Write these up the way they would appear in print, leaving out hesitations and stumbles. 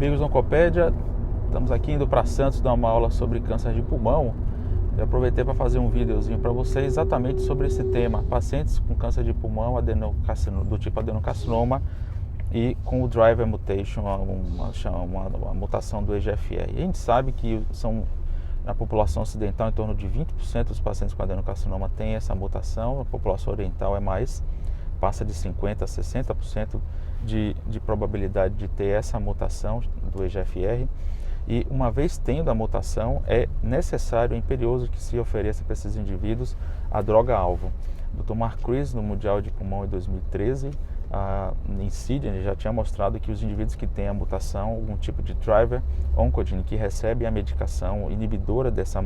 Amigos do Oncopédia, estamos aqui indo para Santos dar uma aula sobre câncer de pulmão. Eu aproveitei para fazer um videozinho para vocês exatamente sobre esse tema: pacientes com câncer de pulmão do tipo adenocarcinoma e com o driver mutation, uma mutação do EGFR. A gente sabe que na população ocidental, em torno de 20% dos pacientes com adenocarcinoma têm essa mutação. A população oriental é mais, passa de 50% a 60% de probabilidade de ter essa mutação do EGFR. E uma vez tendo a mutação, é necessário, imperioso, que se ofereça para esses indivíduos a droga-alvo. O Dr. Mark Chris, no Mundial de Pulmão em 2013, em Sydney, já tinha mostrado que os indivíduos que têm a mutação, algum tipo de driver oncogene, que recebem a medicação inibidora dessa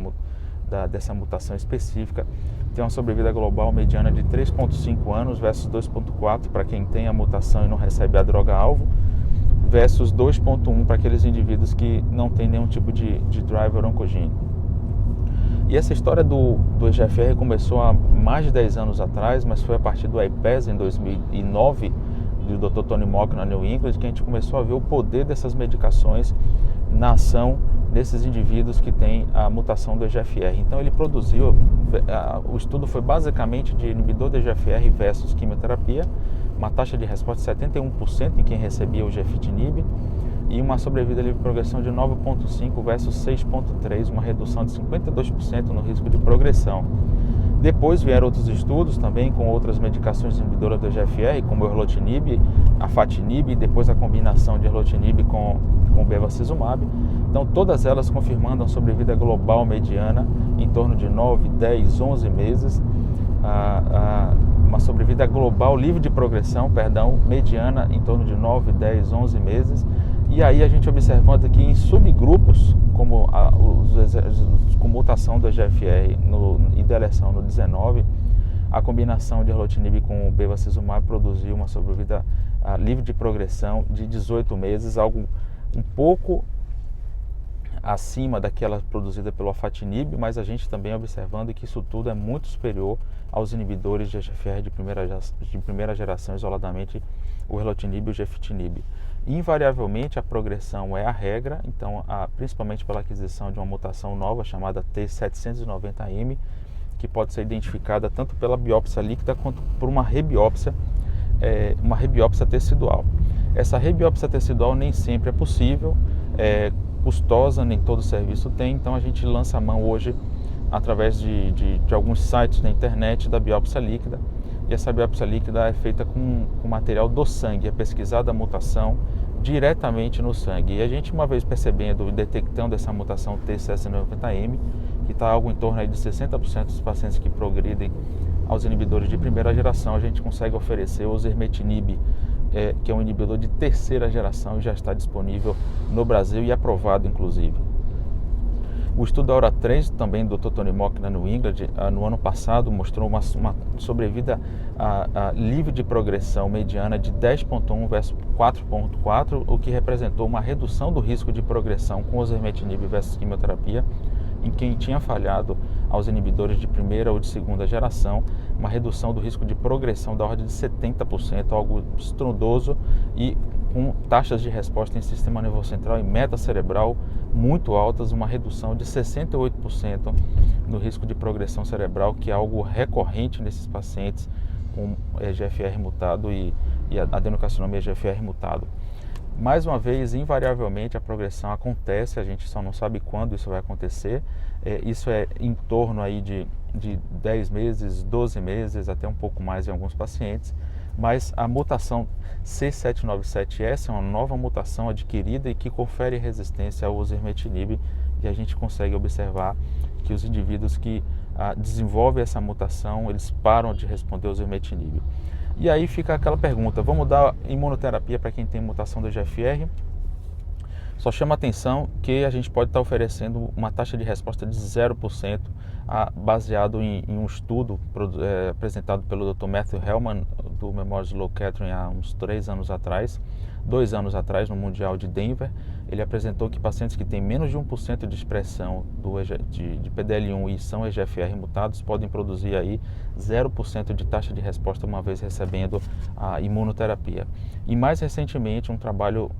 mutação específica, tem uma sobrevida global mediana de 3,5 anos versus 2,4 para quem tem a mutação e não recebe a droga-alvo, versus 2,1 para aqueles indivíduos que não têm nenhum tipo de driver oncogene. E essa história do EGFR começou há mais de 10 anos atrás, mas foi a partir do IPES em 2009, do Dr. Tony Mock na New England, que a gente começou a ver o poder dessas medicações na ação desses indivíduos que têm a mutação do EGFR. Então ele produziu, o estudo foi basicamente de inibidor do EGFR versus quimioterapia, uma taxa de resposta de 71% em quem recebia o gefitinib, e uma sobrevida livre de progressão de 9,5 versus 6,3, uma redução de 52% no risco de progressão. Depois vieram outros estudos também com outras medicações inibidoras do EGFR, como o erlotinib, afatinib, e depois a combinação de erlotinib com bevacizumab. Então todas elas confirmando a sobrevida global mediana em torno de 9, 10, 11 meses, uma sobrevida global livre de progressão, mediana em torno de 9, 10, 11 meses. E aí a gente observando aqui em subgrupos, como com mutação do EGFR e deleção no 19, a combinação de erlotinib com o bevacizumab produziu uma sobrevida livre de progressão de 18 meses, algo um pouco acima daquela produzida pelo afatinib, mas a gente também observando que isso tudo é muito superior aos inibidores de EGFR de primeira geração, isoladamente o erlotinib e o gefitinib. Invariavelmente a progressão é a regra, então principalmente pela aquisição de uma mutação nova chamada T790M, que pode ser identificada tanto pela biópsia líquida quanto por uma rebiópsia tecidual. Essa rebiópsia tecidual nem sempre é possível, custosa, nem todo serviço tem, então a gente lança a mão hoje através de alguns sites na internet da biópsia líquida, e essa biópsia líquida é feita com material do sangue, é pesquisada a mutação diretamente no sangue, e a gente, uma vez percebendo e detectando essa mutação T790M, que está algo em torno aí de 60% dos pacientes que progridem aos inibidores de primeira geração, a gente consegue oferecer o osimertinib, que é um inibidor de terceira geração e já está disponível no Brasil e aprovado inclusive. O estudo da Aura 3, também do Dr. Tony Mock na New England, no ano passado, mostrou uma sobrevida livre de progressão mediana de 10,1 versus 4,4, o que representou uma redução do risco de progressão com osimertinib versus quimioterapia em quem tinha falhado aos inibidores de primeira ou de segunda geração, uma redução do risco de progressão da ordem de 70%, algo estrondoso, e com taxas de resposta em sistema nervoso central e metacerebral muito altas, uma redução de 68% no risco de progressão cerebral, que é algo recorrente nesses pacientes com EGFR mutado e adenocarcinoma EGFR mutado. Mais uma vez, invariavelmente a progressão acontece, a gente só não sabe quando isso vai acontecer. Isso é em torno aí de 10 meses, 12 meses, até um pouco mais em alguns pacientes. Mas a mutação C797S é uma nova mutação adquirida e que confere resistência ao osimertinib, e a gente consegue observar que os indivíduos que desenvolvem essa mutação, eles param de responder ao osimertinib. E aí fica aquela pergunta: vamos dar imunoterapia para quem tem mutação do EGFR? Só chama atenção que a gente pode estar oferecendo uma taxa de resposta de 0%, baseado em um estudo apresentado pelo Dr. Matthew Hellman, do Memorial Sloan Kettering, há uns 2 anos atrás, no Mundial de Denver. ele apresentou que pacientes que têm menos de 1% de expressão de PDL1 e são EGFR mutados podem produzir aí 0% de taxa de resposta uma vez recebendo a imunoterapia. E mais recentemente um trabalho,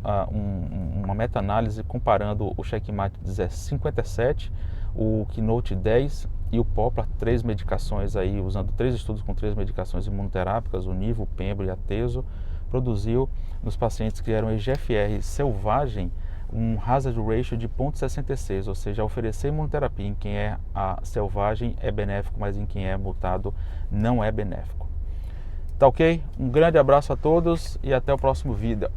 uma meta-análise comparando o CheckMate 57, o Keynote 10 e o Poplar, 3 medicações aí, usando 3 estudos com 3 medicações imunoterápicas, o Nivo, o Pembro e a Tezo, produziu nos pacientes que eram EGFR selvagem um hazard ratio de 0,66, ou seja, oferecer imunoterapia em quem é selvagem é benéfico, mas em quem é mutado não é benéfico. Tá ok? Um grande abraço a todos e até o próximo vídeo.